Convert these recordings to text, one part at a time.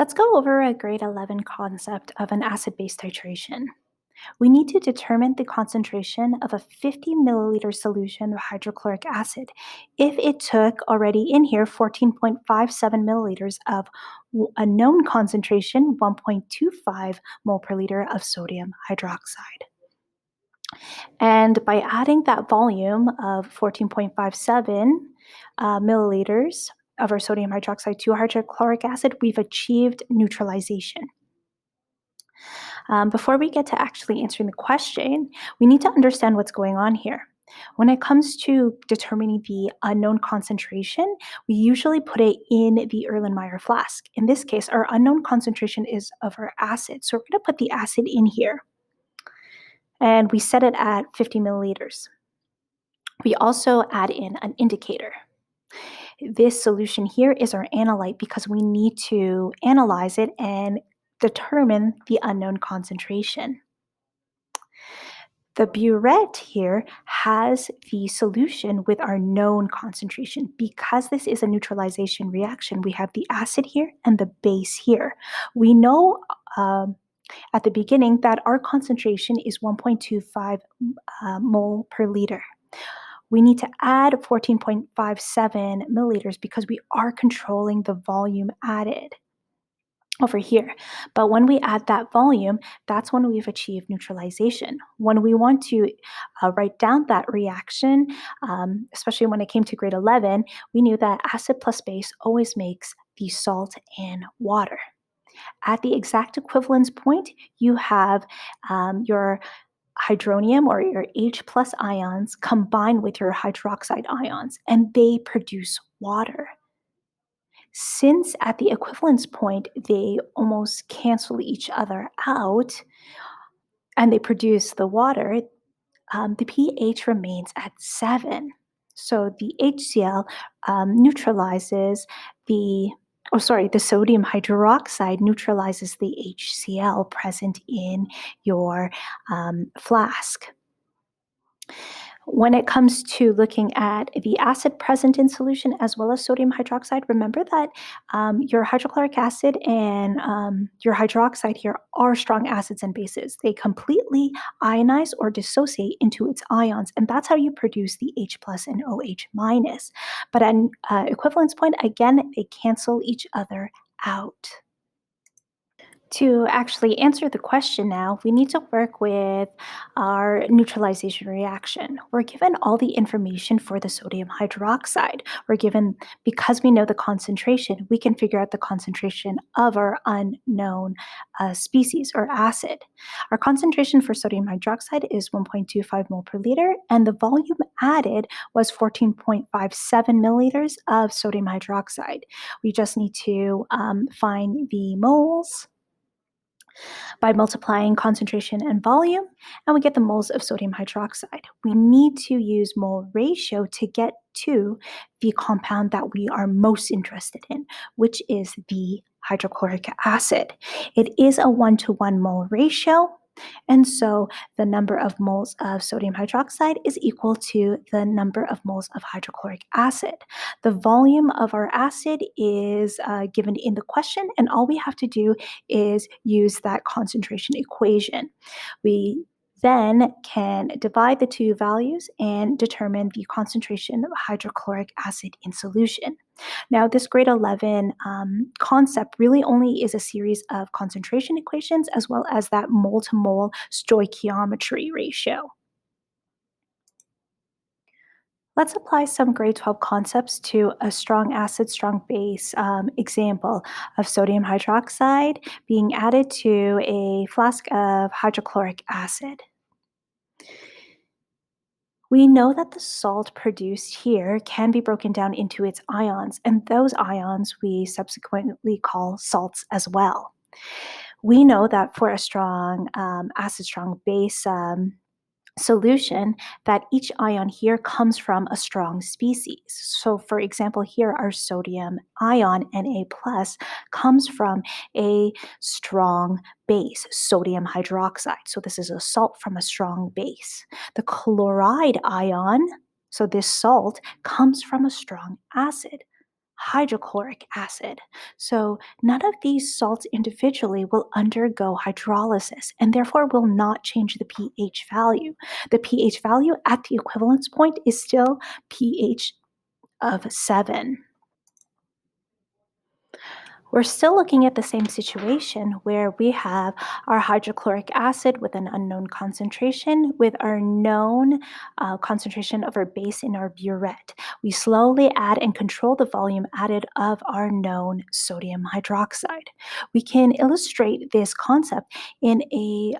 Let's go over a grade 11 concept of an acid-base titration. We need to determine the concentration of a 50 milliliter solution of hydrochloric acid if it took already in here 14.57 milliliters of a known concentration, 1.25 mole per liter of sodium hydroxide. And by adding that volume of 14.57 milliliters of our sodium hydroxide to hydrochloric acid, we've achieved neutralization. Before we get to actually answering the question, we need to understand what's going on here. When it comes to determining the unknown concentration, we usually put it in the Erlenmeyer flask. In this case, our unknown concentration is of our acid. So we're going to put the acid in here. And we set it at 50 milliliters. We also add in an indicator. This solution here is our analyte because we need to analyze it and determine the unknown concentration. The burette here has the solution with our known concentration. Because this is a neutralization reaction, we have the acid here and the base here. We know at the beginning that our concentration is 1.25 mole per liter. We need to add 14.57 milliliters because we are controlling the volume added over here. But when we add that volume, that's when we've achieved neutralization. When we want to write down that reaction, especially when it came to grade 11, we knew that acid plus base always makes the salt and water. At the exact equivalence point, you have your hydronium or your H plus ions combine with your hydroxide ions, and they produce water. Since at the equivalence point, they almost cancel each other out and they produce the water, the pH remains at 7. So the HCl neutralizes the sodium hydroxide neutralizes the HCl present in your flask. When it comes to looking at the acid present in solution as well as sodium hydroxide, remember that your hydrochloric acid and your hydroxide here are strong acids and bases. They completely ionize or dissociate into its ions, and that's how you produce the H plus and OH minus. But at an equivalence point, again, they cancel each other out. To actually answer the question now, we need to work with our neutralization reaction. We're given all the information for the sodium hydroxide. We're given, because we know the concentration, we can figure out the concentration of our unknown species or acid. Our concentration for sodium hydroxide is 1.25 mole per liter, and the volume added was 14.57 milliliters of sodium hydroxide. We just need to find the moles by multiplying concentration and volume, and we get the moles of sodium hydroxide. We need to use mole ratio to get to the compound that we are most interested in, which is the hydrochloric acid. It is a 1-to-1 mole ratio, and so the number of moles of sodium hydroxide is equal to the number of moles of hydrochloric acid. The volume of our acid is given in the question, and all we have to do is use that concentration equation. We then can divide the two values and determine the concentration of hydrochloric acid in solution. Now, this grade 11 concept really only is a series of concentration equations as well as that mole-to-mole stoichiometry ratio. Let's apply some grade 12 concepts to a strong acid, strong base example of sodium hydroxide being added to a flask of hydrochloric acid. We know that the salt produced here can be broken down into its ions, and those ions we subsequently call salts as well. We know that for a strong acid, strong base solution, that each ion here comes from a strong species. So for example, here our sodium ion, Na+, comes from a strong base, sodium hydroxide. So this is a salt from a strong base. The chloride ion, so this salt, comes from a strong acid, hydrochloric acid. So none of these salts individually will undergo hydrolysis and therefore will not change the pH value. The pH value at the equivalence point is still pH of 7. We're still looking at the same situation where we have our hydrochloric acid with an unknown concentration with our known concentration of our base in our burette. We slowly add and control the volume added of our known sodium hydroxide. We can illustrate this concept in a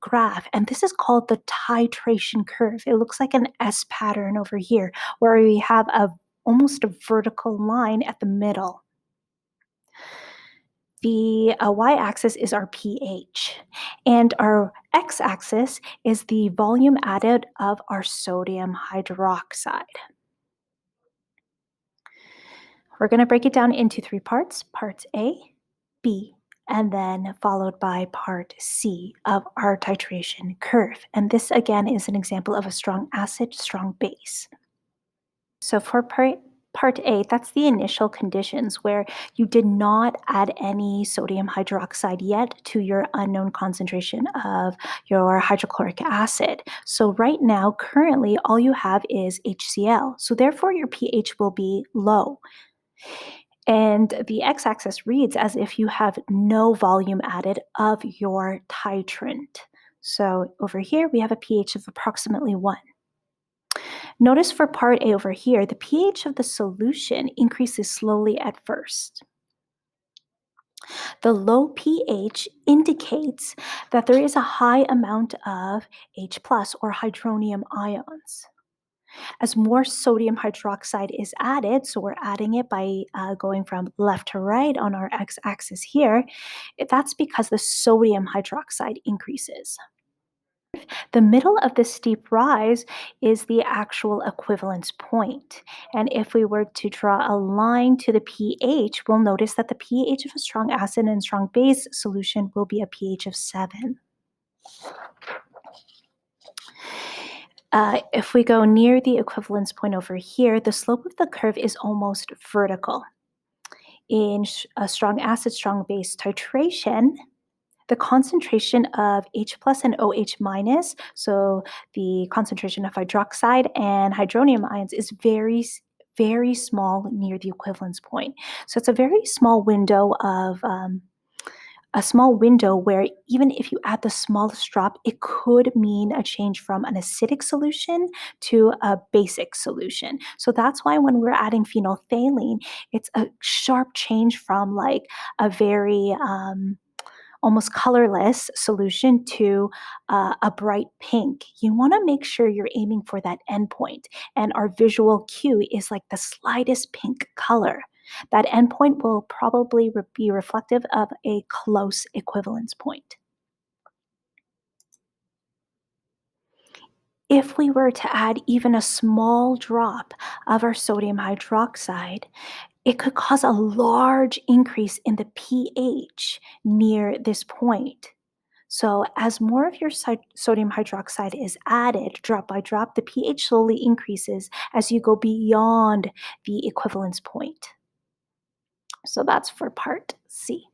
graph, and this is called the titration curve. It looks like an S pattern over here, where we have almost a vertical line at the middle. The y-axis is our pH, and our x-axis is the volume added of our sodium hydroxide. We're going to break it down into three parts, parts A, B, and then followed by part C of our titration curve. And this again is an example of a strong acid, strong base. So for part A, that's the initial conditions where you did not add any sodium hydroxide yet to your unknown concentration of your hydrochloric acid. So right now, currently, all you have is HCl. So therefore, your pH will be low. And the x-axis reads as if you have no volume added of your titrant. So over here, we have a pH of approximately 1. Notice for part A over here, the pH of the solution increases slowly at first. The low pH indicates that there is a high amount of H plus or hydronium ions. As more sodium hydroxide is added, so we're adding it by going from left to right on our x-axis here, that's because the sodium hydroxide increases. The middle of the steep rise is the actual equivalence point. And if we were to draw a line to the pH, we'll notice that the pH of a strong acid and strong base solution will be a pH of 7. If we go near the equivalence point over here, the slope of the curve is almost vertical. In a strong acid, strong base titration, the concentration of H plus and OH minus, so the concentration of hydroxide and hydronium ions, is very small near the equivalence point. So it's a very small window of a small window where even if you add the smallest drop, it could mean a change from an acidic solution to a basic solution. So that's why when we're adding phenolphthalein, it's a sharp change from like a very almost colorless solution to a bright pink. You want to make sure you're aiming for that endpoint. And our visual cue is like the slightest pink color. That endpoint will probably be reflective of a close equivalence point. If we were to add even a small drop of our sodium hydroxide, it could cause a large increase in the pH near this point. So as more of your sodium hydroxide is added drop by drop, the pH slowly increases as you go beyond the equivalence point. So that's for part C.